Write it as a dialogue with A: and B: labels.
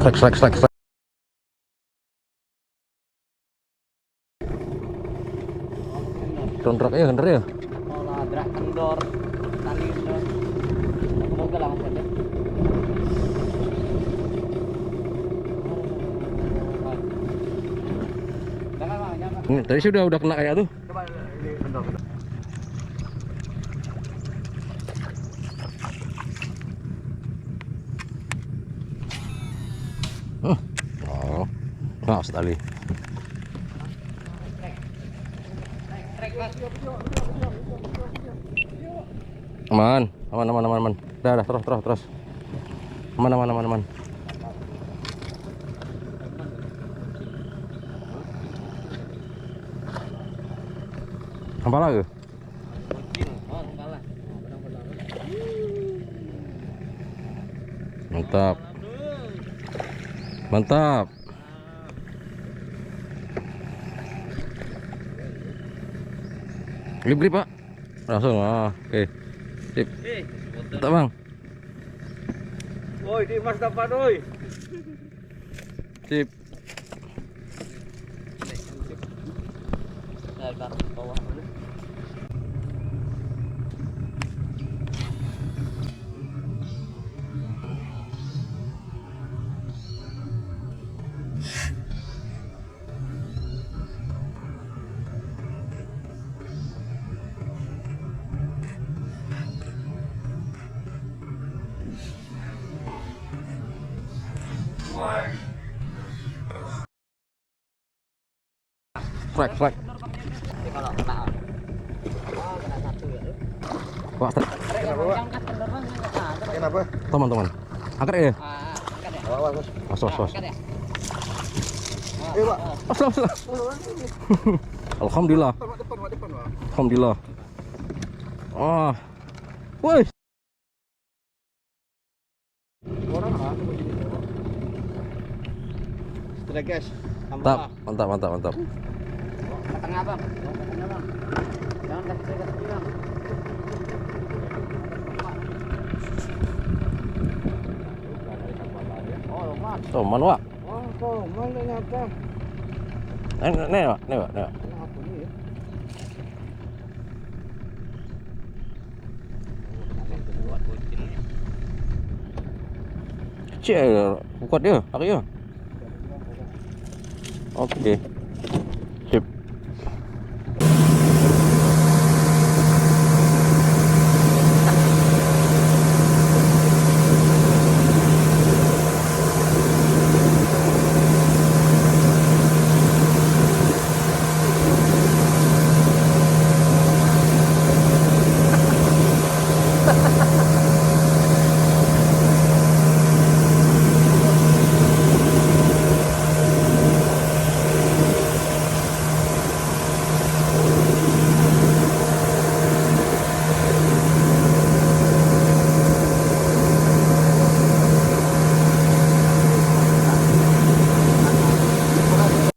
A: Strike. Kontrak ya, bener ya.
B: Oh, ladrak kendor, tali kendor. Aku galang saja.
A: Ini tadi sih udah kena kayak tuh.
B: Coba ini kendor.
A: Oh, nggak sekali. Aman. Dah, terus. Aman. Apa lagi? Mantap. Grip Pak. Langsung. Oke. Sip. Mantap Bang.
B: Oi, di Mas dapat oi.
A: Sip.
B: Bawah.
A: Strike.
B: Kalau kena. Oh, kena satu ya.
A: Pak,
B: Kenapa?
A: teman-teman. Angkat ya.
B: Angkat ya.
A: Awas.
B: Angkat ya.
A: Pak. Alhamdulillah.
B: Depan.
A: Alhamdulillah. Woi.
B: Orang apa? Sudah guys.
A: Mantap.
B: Ke tengah bang. Jangan kasih bang. Oh, mas.
A: Toman Wak.
B: Oh, mana nyata?
A: Nih Wak.
B: Apa ni ya?
A: Kecil, kuat dia, lari dia. Oke. Sip.